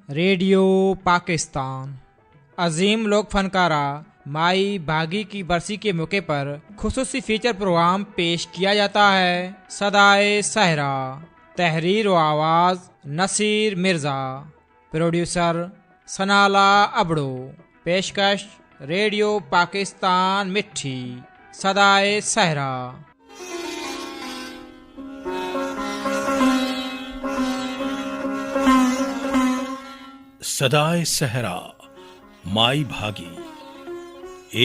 Radio Pakistan अजीम लोक फनकारा माई भागी की बरसी के मौके पर खुसूसी फीचर प्रोग्राम पेश किया जाता है। सदाए सहरा, तहरीर व आवाज़ नसीर मिर्ज़ा, प्रोड्यूसर सनाला अबड़ो, पेशकश रेडियो पाकिस्तान मिट्ठी। सदाए सहरा। सदाए सहरा माई भागी,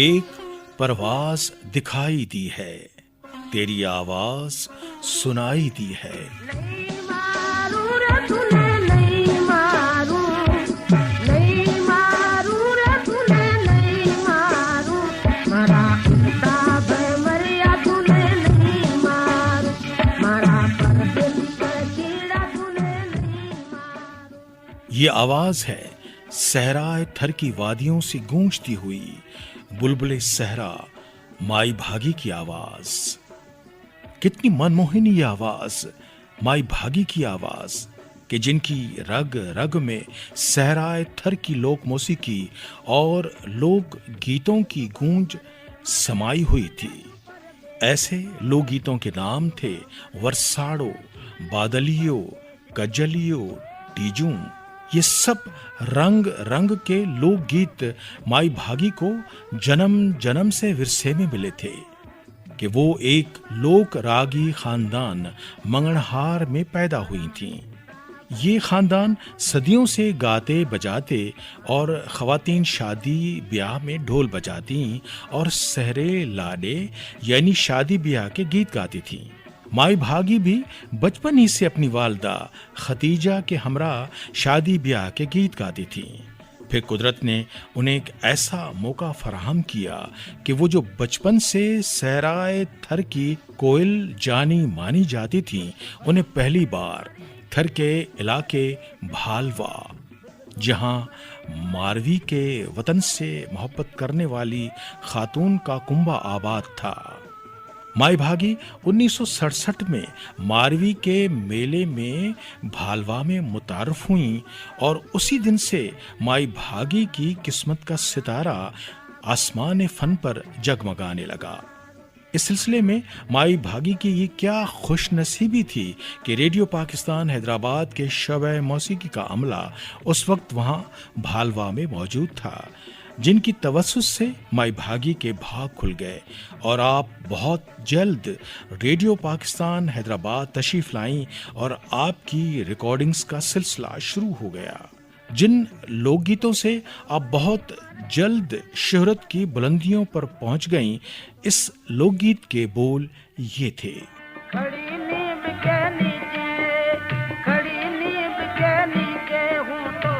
एक परवाज दिखाई दी है, तेरी आवाज सुनाई दी है। ये आवाज है सहराए थर की वादियों से गूंजती हुई बुलबुले सहरा माई भागी की आवाज। कितनी मनमोहिनी ये आवाज, माई भागी की आवाज कि जिनकी रग रग में सहराए थर की लोक मौसीकी और लोक गीतों की गूंज समाई हुई थी। ऐसे लोक गीतों के नाम थे वर्साड़ो, बादलियो, गजलियो, टीजू। ये सब रंग रंग के लोकगीत माई भागी को जन्म जन्म से विरसे में मिले थे कि वो एक लोक रागी खानदान मंगणहार में पैदा हुई थीं। ये खानदान सदियों से गाते बजाते और खवातीन शादी ब्याह में ढोल बजाती और सहरे लाडे यानी शादी ब्याह के गीत गाती थीं। माई भागी भी बचपन ही से अपनी वालदा खतीजा के हमरा शादी ब्याह के गीत गाती थी। फिर कुदरत ने उन्हें एक ऐसा मौका फराहम किया कि वो जो बचपन से सहराए थर की कोयल जानी मानी जाती थी, उन्हें पहली बार थर के इलाके भालवा, जहां मारवी के वतन से मोहब्बत करने वाली खातून का कुंबा आबाद था। माई भागी 1967 में मारवी के मेले में भालवा में मुतारफ हुई और उसी दिन से माई भागी की किस्मत का सितारा आसमान फन पर जगमगाने लगा। इस सिलसिले में माई भागी की ये क्या खुशनसीबी थी कि रेडियो पाकिस्तान हैदराबाद के शब-ए मौसीकी का अमला उस वक्त वहां भालवा में मौजूद था, जिनकी तवस्सुस से माई भागी के भाग खुल गए और आप बहुत जल्द रेडियो पाकिस्तान हैदराबाद तशरीफ लाई और आपकी रिकॉर्डिंग्स का सिलसिला शुरू हो गया, जिन लोकगीतों से आप बहुत जल्द शोहरत की बुलंदियों पर पहुंच गईं। इस लोकगीत के बोल ये थे। खड़ी नींब के नीचे, खड़ी नींब के नीचे हूँ तो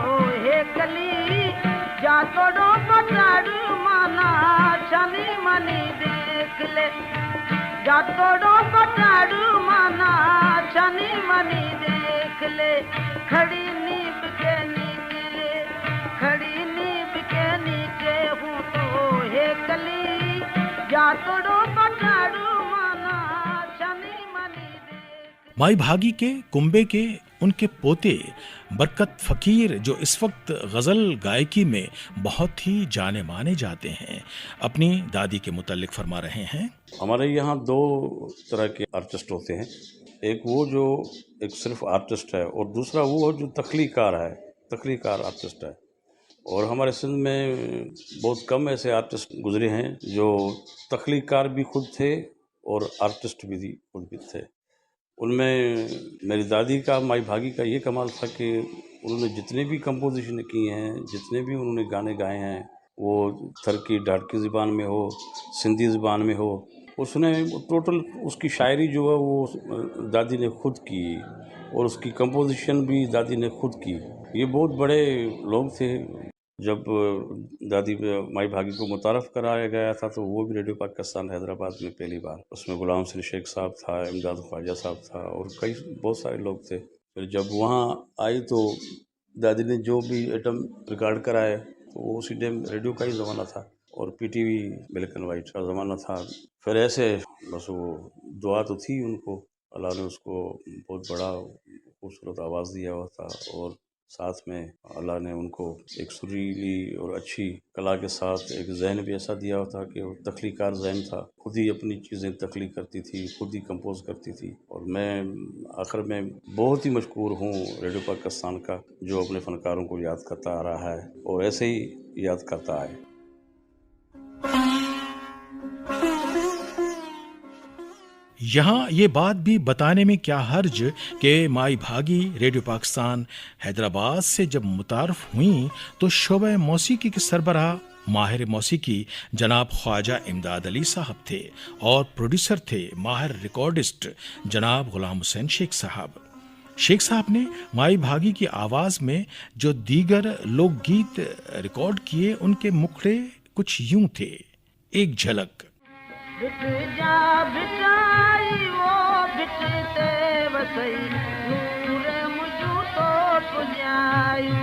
हे कली, जा तोड़ो पटारू माना छनी मनी देख ले, जा तोड़ो पटारू माना छनी मनी देख ले। खड़ी नींब के नीचे, खड़ी नींब के नीचे हूँ तो हे कली, जा तोड़ो पटारू माना छनी मनी देख। माई भागी के कुंबे के उनके पोते बरकत फकीर, जो इस वक्त गजल गायकी में बहुत ही जाने माने जाते हैं, अपनी दादी के मुतालिक फरमा रहे हैं। हमारे यहाँ दो तरह के आर्टिस्ट होते हैं, एक वो जो एक सिर्फ आर्टिस्ट है और दूसरा वो जो तख्लीकार है, तख्लीकार आर्टिस्ट है। और हमारे सिंध में बहुत कम ऐसे आर्टिस्ट गुजरे हैं जो तख्लीकार भी खुद थे और आर्टिस्ट भी खुद भी थे। उनमें मेरी दादी का, माई भागी का ये कमाल था कि उन्होंने जितने भी कंपोजिशन की हैं, जितने भी उन्होंने गाने गाए हैं, वो थर की ढाटकी ज़बान में हो, सिंधी ज़बान में हो, उसने टोटल उसकी शायरी जो है वो दादी ने खुद की और उसकी कंपोजिशन भी दादी ने खुद की। ये बहुत बड़े लोग थे। जब दादी माई भागी को मुतारफ़ कराया गया था तो वो भी रेडियो पाकिस्तान हैदराबाद में पहली बार, उसमें गुलाम सली शेख साहब था, इमदाद ख्वाजा साहब था और कई बहुत सारे लोग थे। फिर जब वहाँ आई तो दादी ने जो भी आइटम रिकॉर्ड कराए तो वो उसी टाइम रेडियो का ही ज़माना था और पीटीवी ब्लैक एंड वाइट का ज़माना था। फिर ऐसे बस वो दुआ तो थी उनको, अल्लाह ने उसको बहुत बड़ा खूबसूरत आवाज़ दिया हुआ था और साथ में अल्लाह ने उनको एक सुरीली और अच्छी कला के साथ एक जहन भी ऐसा दिया था कि वो तख्लीकार जहन था, खुद ही अपनी चीज़ें तख्लीक करती थी, खुद ही कंपोज करती थी। और मैं आखिर में बहुत ही मशकूर हूँ रेडियो पाकिस्तान का, जो अपने फ़नकारों को याद करता आ रहा है और ऐसे ही याद करता है। यहाँ ये बात भी बताने में क्या हर्ज कि माई भागी रेडियो पाकिस्तान हैदराबाद से जब मुतारफ हुई तो शोबे मौसीकी के सरबराह माहिर मौसीकी जनाब ख्वाजा इमदाद अली साहब थे और प्रोड्यूसर थे माहिर रिकॉर्डिस्ट जनाब गुलाम हुसैन शेख साहब। शेख साहब ने माई भागी की आवाज में जो दीगर लोकगीत रिकॉर्ड किए उनके मुखड़े कुछ यूं थे। एक झलक। बिट जा बिटाई वो बिटते वसई नूर मुझू तो पुजायू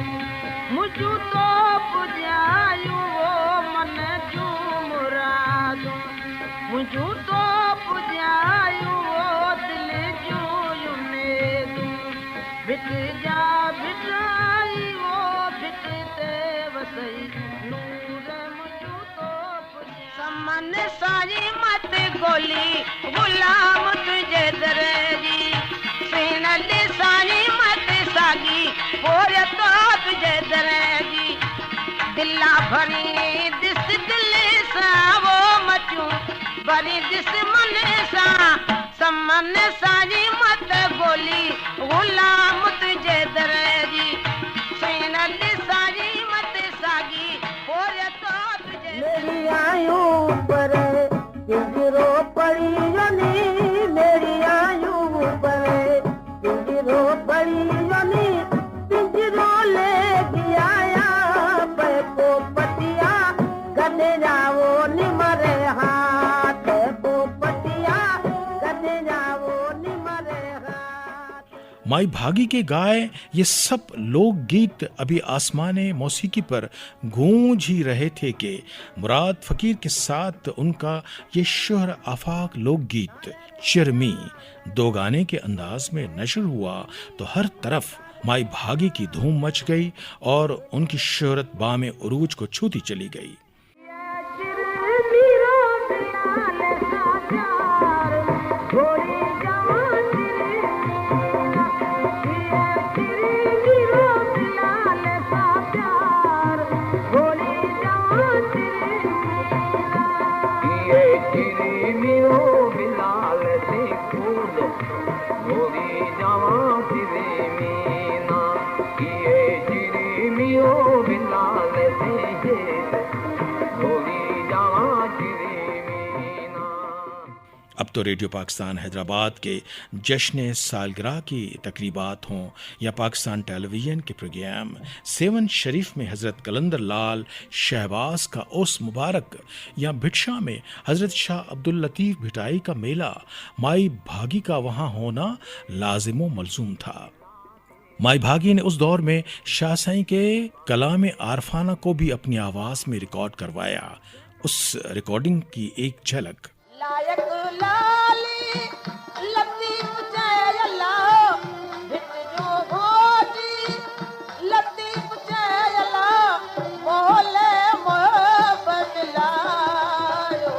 वो मन जू मुरादू मुझू तो पुजायू वो दिल जू उम्मीदू बिट जा बिटाई वो बिटते वसई नूर मुझू तो समन सारी मत गोली गुलाम तुझे दरेजी सीनली सारी मत सागी और तो तुझे दरेजी दिल्ला भरी दिस दिल सा वो मचू भरी दिस मन सा समन सारी मत गोली गुलाम तुझे दरेजी सीनली सारी मत सागी और तो तुझे मेरी आयु पर पिंजरो पड़ी जनी मेरी आयु पर पिंजरो पड़ी जनी पिंजरो ले आया पैको पटिया गने जाओ निमरे हाथ पैको पटिया गने जाओ निमरे हाथ। माई भागी के गाए ये सब लोकगीत अभी आसमाने मौसीकी पर गूंज ही रहे थे कि मुराद फकीर के साथ उनका ये शोहर आफाक लोकगीत चिरमी दो गाने के अंदाज में नशर हुआ तो हर तरफ माई भागी की धूम मच गई और उनकी शोहरत बामे उरूज को छूती चली गई। अब तो रेडियो पाकिस्तान हैदराबाद के जश्न सालगिरह की तकरीबात हों या पाकिस्तान टेलीविज़न के प्रोग्राम सेवन शरीफ में हज़रत कलंदर लाल शहबाज का उर्स मुबारक या भिक्षा में हज़रत शाह अब्दुल लतीफ़ भिटाई का मेला, माई भागी का वहाँ होना लाजिम मलजूम था। माई भागी ने उस दौर में शाह साईं के कलाम आरफाना को भी अपनी आवाज़ में रिकॉर्ड करवाया। उस रिकॉर्डिंग की एक झलक। लायक लाली लतीफ चैला भिट जो भोजी लतीफ चैला मोहले मोहब्बत लायो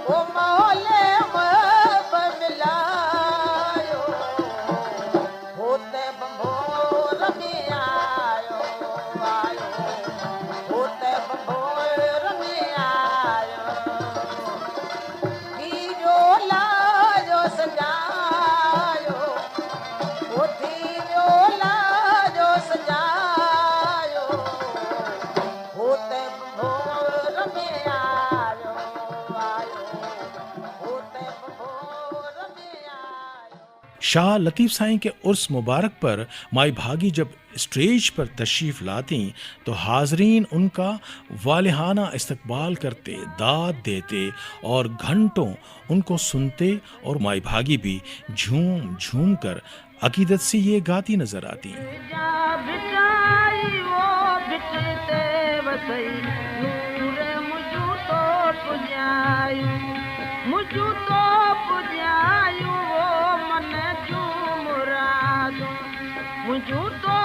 ओ मोहले मोहब्बत लायो होते बंभोर में आयो होते बंभोर में आयो शाह लतीफ़ साईं के उर्स मुबारक पर माई भागी जब स्टेज पर तशरीफ़ लाती तो हाजरीन उनका वालिहाना इस्तकबाल करते, दाद देते और घंटों उनको सुनते और माई भागी भी झूम झूम कर अकीदत से ये गाती नजर आती। मुझू तो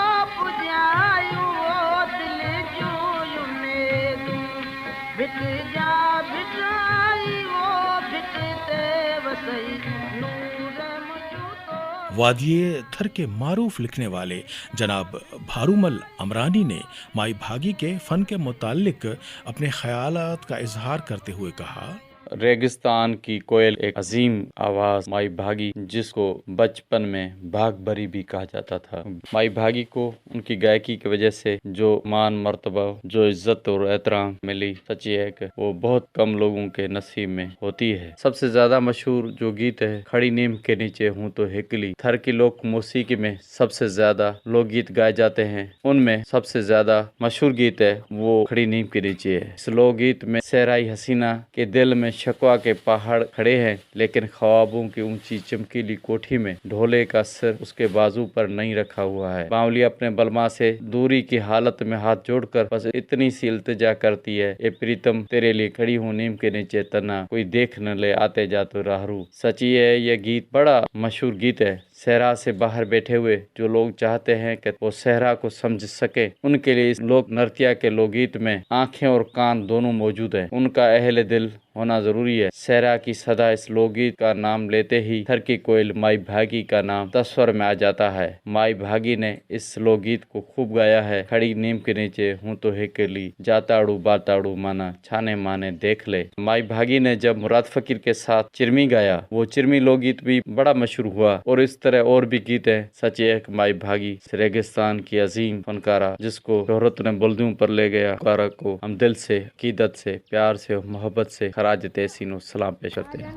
भिट जा भिटाई वो भिटते वसई नूर मुझू तो। वादिये थर के मारूफ लिखने वाले जनाब भारूमल अमरानी ने माई भागी के फन के मुतालिक अपने ख्यालात का इजहार करते हुए कहा, रेगिस्तान की कोयल एक अजीम आवाज माई भागी, जिसको बचपन में भाग भरी भी कहा जाता था। माई भागी को उनकी गायकी की वजह से जो मान मर्तबा, जो इज्जत और एहतराम मिली, सच्ची है कि वो बहुत कम लोगों के नसीब में होती है। सबसे ज्यादा मशहूर जो गीत है खड़ी नीम के नीचे हूँ तो हिकली, थर की लोक मौसीकी में सबसे ज्यादा लोकगीत गाए जाते हैं। उनमें सबसे ज्यादा मशहूर गीत है वो खड़ी नीम के नीचे है। इस लोकगीत में सहराई हसीना के दिल में शकवा के पहाड़ खड़े हैं, लेकिन ख्वाबों की ऊंची चमकीली कोठी में ढोले का सिर उसके बाजू पर नहीं रखा हुआ है। बावली अपने बलमा से दूरी की हालत में हाथ जोड़कर बस इतनी सी इल्तिजा करती है, ए प्रीतम तेरे लिए खड़ी हूँ नीम के नीचे तना, कोई देख न ले आते जा तो राहरू। सच्ची है यह गीत बड़ा मशहूर गीत है। सहरा से बाहर बैठे हुए जो लोग चाहते हैं कि वो सहरा को समझ सके, उनके लिए इस लोक नृत्य के लोकगीत में आंखें और कान दोनों मौजूद हैं। उनका अहले दिल होना जरूरी है। सहरा की सदा इस लोकगीत का नाम लेते ही थर की कोयल माई भागी का नाम तस्वर में आ जाता है। माई भागी ने इस लोकगीत को खूब गाया है। खड़ी नीम के नीचे हूँ तो हिकली, जाताड़ू बाताड़ू माना छाने माने देख ले। माई भागी ने जब मुराद फकीर के साथ चिरमी गाया, वो चिरमी लोकगीत भी बड़ा मशहूर हुआ। और इस तरह और भी गीत है। सच एक माई भागी रेगिस्तान की अजीम फनकारा, जिसको शोहरत ने बुलंदियों पर ले गया, फनकारा को हम दिल से, अकीदत से, प्यार से और मोहब्बत से खराज तहसीन सलाम पेश करते हैं।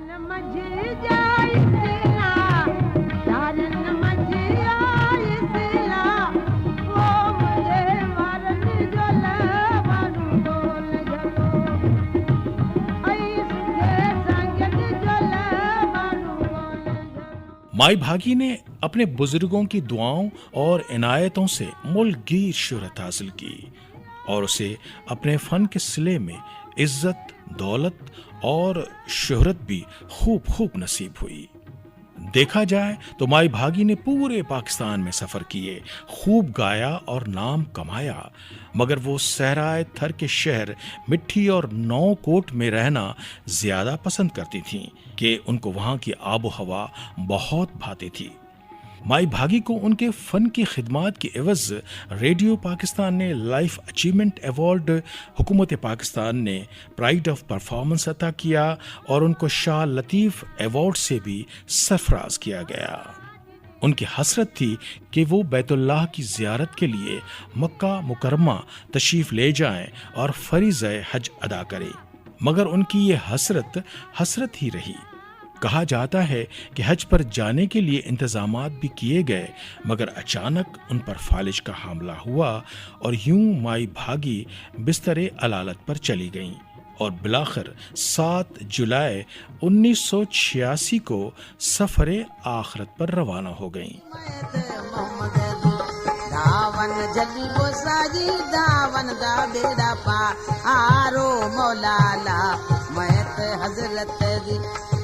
माई भागी ने अपने बुजुर्गों की दुआओं और इनायतों से मुल्कगीर शोहरत हासिल की और उसे अपने फन के सिले में इज्जत, दौलत और शोहरत भी खूब नसीब हुई। देखा जाए तो माई भागी ने पूरे पाकिस्तान में सफर किए, खूब गाया और नाम कमाया, मगर वो सहराए थर के शहर मिट्टी और नौकोट में रहना ज्यादा पसंद करती थीं कि उनको वहां की आबो हवा बहुत भाती थी। माई भागी को उनके फन की खिदमात की एवज रेडियो पाकिस्तान ने लाइफ अचीवमेंट अवार्ड, हुकूमत पाकिस्तान ने प्राइड ऑफ परफॉर्मेंस अता किया और उनको शाह लतीफ़ अवार्ड से भी सरफराज किया गया। उनकी हसरत थी कि वो बैतुल्लाह की ज़ियारत के लिए मक्का मुकरमा तशरीफ़ ले जाएं और फरीज़े हज अदा करें, मगर उनकी ये हसरत ही रही। कहा जाता है कि हज पर जाने के लिए इंतजामात भी किए गए, मगर अचानक उन पर फालिज का हमला हुआ और यूं माई भागी बिस्तरे अलालत पर चली गईं और बिलाखिर 7 जुलाई 1986 को सफरे आखिरत पर रवाना हो गईं। दावन जली वो साजी दावन दा बेड़ा पारो मौलाला मैत हजरत दी,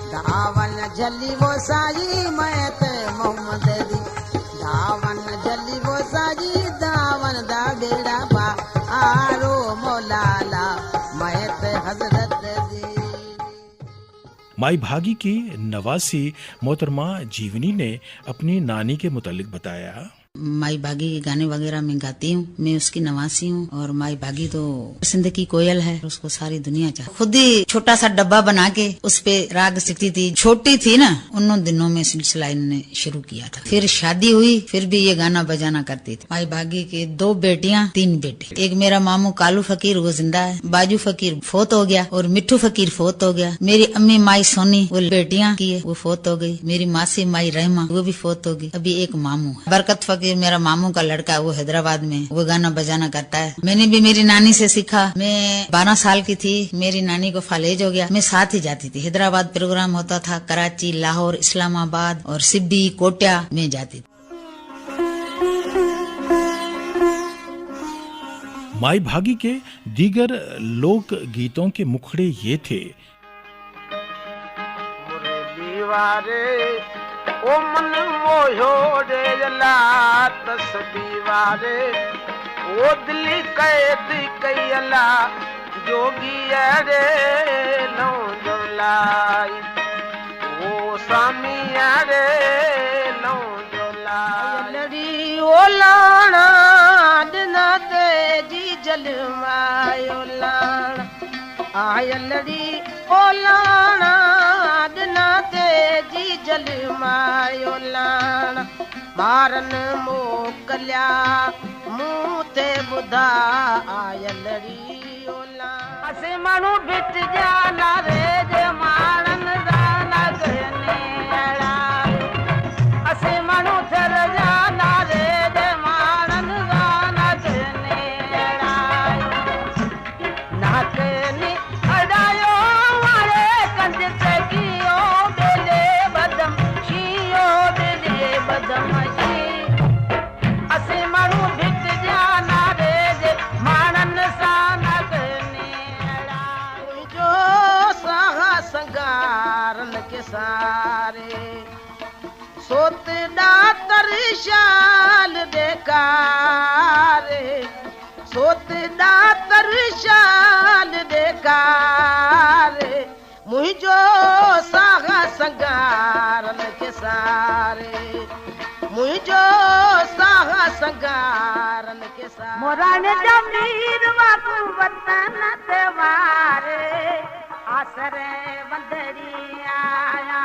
दावन जली वो साजी मैत मोहम्मद दी, दावन जली वो साजी दावन दा बेड़ा पारो मौलाला मैत हजरत दी। माई भागी की नवासी मोहतरमा जीवनी ने अपनी नानी के मुतालिक बताया, माई भागी के गाने वगैरह मैं गाती हूँ, मैं उसकी नवासी हूँ और माई भागी तो सिंध की कोयल है, उसको सारी दुनिया चाहती। खुद ही छोटा सा डब्बा बना के उस पे राग सीखती थी, छोटी थी ना, उन दिनों में सिलसिला इन्होंने शुरू किया था। फिर शादी हुई, फिर भी ये गाना बजाना करती थी। माई भागी के 2 बेटियां 3 बेटे। एक मेरा मामू कालू फकीर वो जिंदा है, बाजू फकीर फोत हो गया और मिट्टू फकीर फोत हो गया। मेरी अम्मी माई सोनी वो बेटियां की है, वो फोत हो गई। मेरी मासी माई रहमा वो भी फोत हो गई। अभी एक मामू है बरकत फकीर, मेरा मामू का लड़का, वो हैदराबाद में वो गाना बजाना करता है। मैंने भी मेरी नानी से सीखा। मैं 12 साल की थी, मेरी नानी को फालेज हो गया, मैं साथ ही जाती थी। हैदराबाद प्रोग्राम होता था, कराची, लाहौर, इस्लामाबाद और सिब्बी, कोटा में जाती थी। माई भागी के दीगर लोक गीतों के मुखड़े ये थे, ओ मन मोहो रे ला तस्बीवारे ओ दिल कैद कयला जोगी अड़े लो जो लाई ओ स्वामी अड़े लो जो लाई लड़ी ओ लाना दिना ते जी जलवायो लाना आयलड़ी ओ लाना दिना ते जी जलवायो लाना मारन मोकलिया मुंह ते बुधा आयलड़ी ओ लाना असे मानू बिट जाला रे जे मारन दाना गने अड़ा असे मानू थर जाला रे जे मारन दाना गने अड़ा नाकनी अडायो मारे कंज सगियो बेले बदम शियो बेले बदम असे मानू बिट जाला रे जे मारन साना गने अड़ा जो साहा संगारन के सारे सोत दातर शाल देकारे सोत दातर शाल देकारे मुझो सागा संगारन के सारे मुझो सागा संगारन के सारे मोराने जमीर वाकु वतन तेवारे आसरे बंदरी आया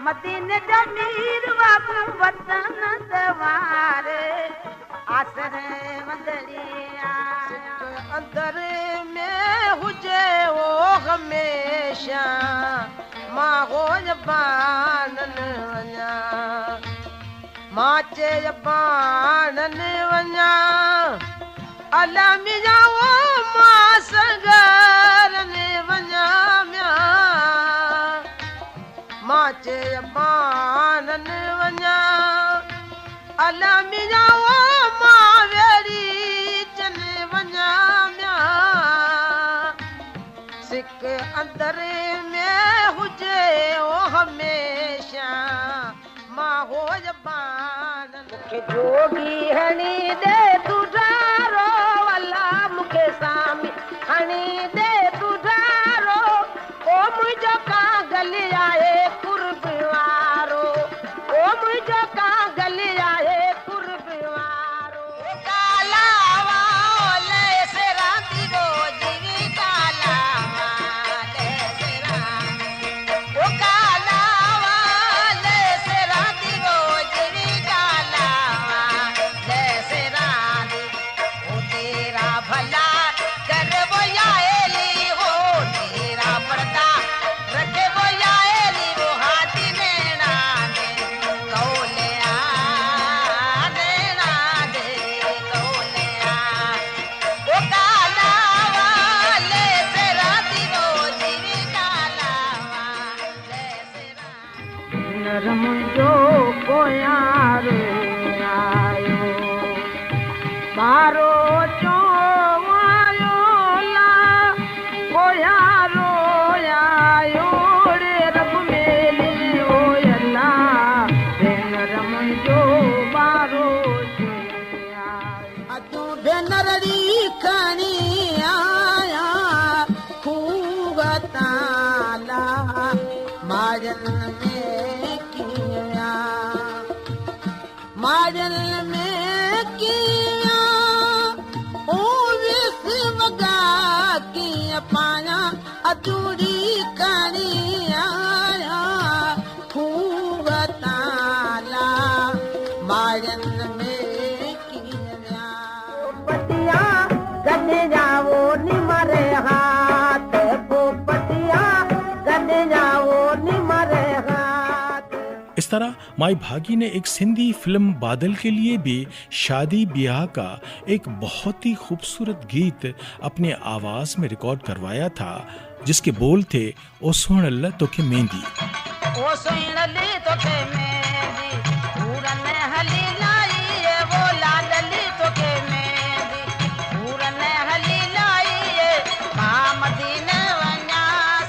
मदीने जमीर वाकु वतन तेवारे आसरे बंदरी आया अंदर में हुजे वो हमेशा मां हो जबानन वञा मां चे जबानन वञा अला मिया वो मां सगरन वञा म्या मां चे जबानन वञा अला मिया वो मां वेड़ी चन वञा म्या सिक अंदर में हुजे ओ हमेशा मां हो जबान मुखे जोगी हणी दे तुझारो वाला मुखे सामी हणी दे तुझारो ओ मुझो का गली आए कुर्बवारो ओ मुझो का गली आए कुर्बवारो काला वाले से राती गो जीवी काला वाले से राती ओ काला वाले से राती गो जीवी काला वाले से राती ओ तेरा भला कर वो आएली हो तेरा पर्दा रखे वो आएली वो हाथी नैना दे कौले आ नैना दे कौले आ ओ काला वाले से राती वो जीवी काला वाले से राती नरम जो कोयार आयो बारो चो आयो ला कोयारो आयो रे रब मेली ओ अल्ला नरम जो बारो चो आयो तू भेनरड़ी खणी आया खूब ताला माजन में किया माजन में किया ओ विस वगा की पाया अधूरी कणी आया खूब ताला माजन में किया पटिया गने जाओ निमरे हाथ पोपटिया गने जाओ निमरे हाथ। इस तरह माई भागी ने एक सिंधी फिल्म बादल के लिए भी शादी ब्याह का एक बहुत ही खूबसूरत गीत अपने आवाज में रिकॉर्ड करवाया था, जिसके बोल थे ओ सोहणल तोखे मेहंदी। ओ सोहणल तोखे मेहंदी पूरन हली लाई वो लाडली तोखे मेहंदी पूरन हली लाई मां मदीने वञा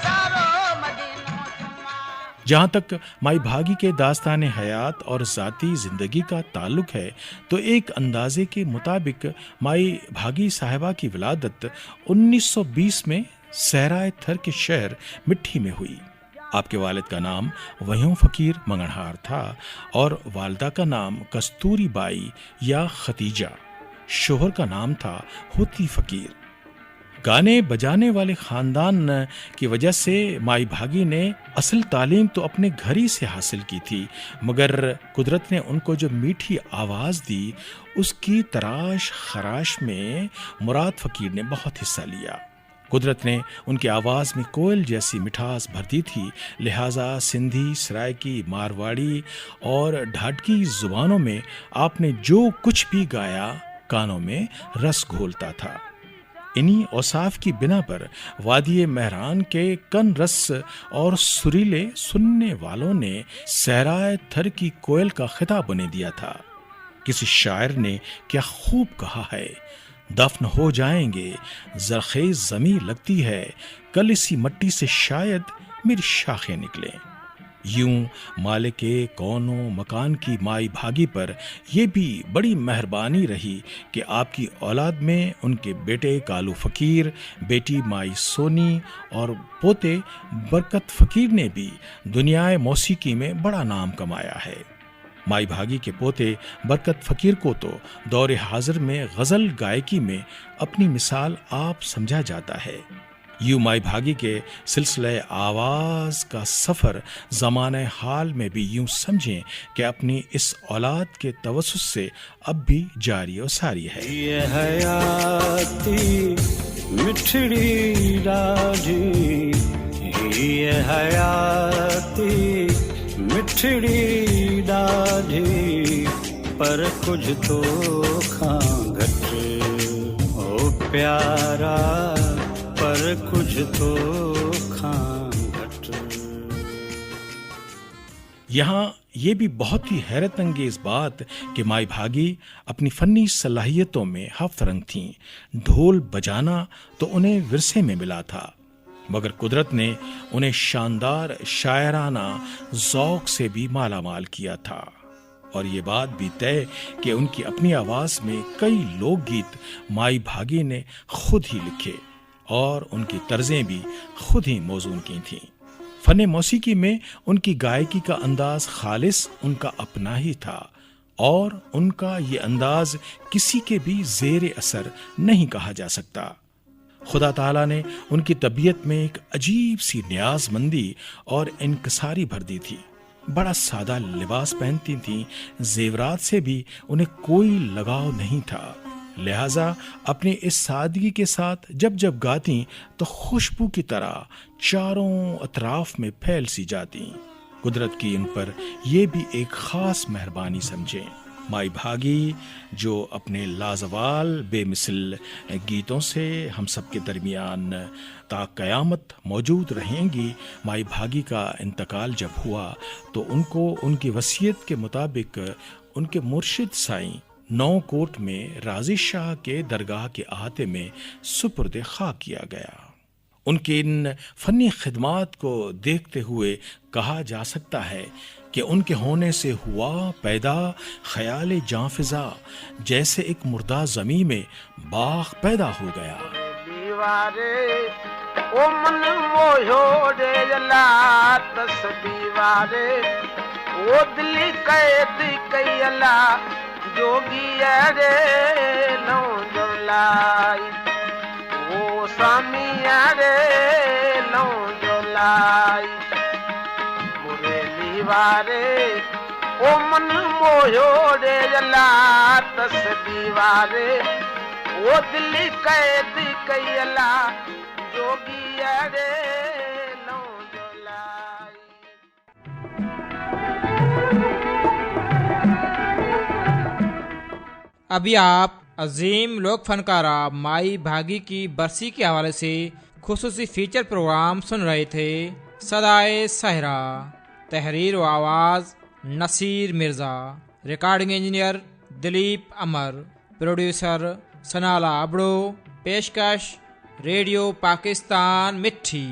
सारो मदीनो जहां तक माई भागी के दास्तान हयात और ज़ाती ज़िंदगी का ताल्लुक है तो एक अंदाजे के मुताबिक माई भागी साहिबा की विलादत 1920 में सहराए थर के शहर मिट्टी में हुई। आपके वालिद का नाम वहीं फकीर मंगनहार था और वालदा का नाम कस्तूरी बाई या खतीजा। शोहर का नाम था होती फकीर। गाने बजाने वाले खानदान की वजह से माई भागी ने असल तालीम तो अपने घर ही से हासिल की थी, मगर कुदरत ने उनको जो मीठी आवाज़ दी उसकी तराश खराश में मुराद फकीर ने बहुत हिस्सा लिया। कुदरत ने उनकी आवाज़ में कोयल जैसी मिठास भर दी थी, लिहाजा सिंधी, सराइकी, मारवाड़ी और ढाडकी जुबानों में आपने जो कुछ भी गाया कानों में रस घोलता था। इन्हीं औसाफ की बिना पर वादिये मेहरान के कन रस और सुरीले सुनने वालों ने सहराए थर की कोयल का खिताब उन्हें दिया था। किसी शायर ने क्या खूब कहा है, दफन हो जाएंगे जरखेज जमी लगती है, कल इसी मट्टी से शायद मेरी शाखें निकलें। यूं मालिके कौनो मकान की माई भागी पर यह भी बड़ी मेहरबानी रही कि आपकी औलाद में उनके बेटे कालू फकीर, बेटी माई सोनी और पोते बरकत फकीर ने भी दुनियाए मौसीकी में बड़ा नाम कमाया है। माई भागी के पोते बरकत फकीर को तो दौरे हाजिर में गज़ल गायकी में अपनी मिसाल आप समझा जाता है। यूं माई भागी के सिलसिले आवाज़ का सफ़र ज़माने हाल में भी यूं समझें कि अपनी इस औलाद के तवस्सुस से अब भी जारी और सारी है। ये हयाती मिठड़ी राजी, ये हयाती मिठड़ी डाढ़ी, पर कुछ तो खांगट हो प्यारा, पर कुछ तो खांगट। यहाँ ये भी बहुत ही हैरत अंगेज बात कि माई भागी अपनी फन्नी सलाहियतों में हफ्त रंग थीं। ढोल बजाना तो उन्हें विरसे में मिला था, मगर कुदरत ने उन्हें शानदार शायराना ज़ौक़ से भी माला माल किया था। और ये बात भी तय कि उनकी अपनी आवाज़ में कई लोकगीत माई भागी ने खुद ही लिखे और उनकी तर्जें भी खुद ही मौजून की थीं। फ़न मौसीकी में उनकी गायकी का अंदाज खालिस उनका अपना ही था और उनका ये अंदाज किसी के भी ज़ेर असर नहीं कहा जा सकता। खुदा ताला ने उनकी तबीयत में एक अजीब सी न्याज़मंदी और इनकसारी भर दी थी। बड़ा सादा लिबास पहनती थीं, जेवरात से भी उन्हें कोई लगाव नहीं था। लिहाजा अपनी इस सादगी के साथ जब जब गाती तो खुशबू की तरह चारों अतराफ में फैल सी जाती। कुदरत की इन पर यह भी एक खास मेहरबानी समझें। माई भागी जो अपने लाजवाल बेमिसल गीतों से हम सब के दरमियान ता क़यामत मौजूद रहेंगी, माई भागी का इंतकाल जब हुआ तो उनको उनकी वसीयत के मुताबिक उनके मुर्शिद साईं नौकोट में राजी शाह के दरगाह के अहाते में सुपुर्द खाक किया गया। उनके इन फनी खिदमात को देखते हुए कहा जा सकता है कि उनके होने से हुआ पैदा ख्याल जाफिजा, जैसे एक मुर्दा जमी में बाग पैदा हो गया। दीवारे ओ मन मोयो रे जला तस्बीवारे ओ दिल कैद कैला जोगी रे नो जोलाई ओ सामी रे नो जोलाई मुरे वारे ओ मन मोयो रे जला तस्बीवारे ओ दिल कैद कैला जोगी रे नो जोलाई। अभी आप अजीम लोक फनकारा माई भागी की बरसी के हवाले से खुसूसी फीचर प्रोग्राम सुन रहे थे। सदाए सहरा, तहरीर व आवाज़ नसीर मिर्ज़ा, रिकॉर्डिंग इंजीनियर दिलीप अमर, प्रोड्यूसर सनाला अबड़ो, पेशकश रेडियो पाकिस्तान मिट्ठी।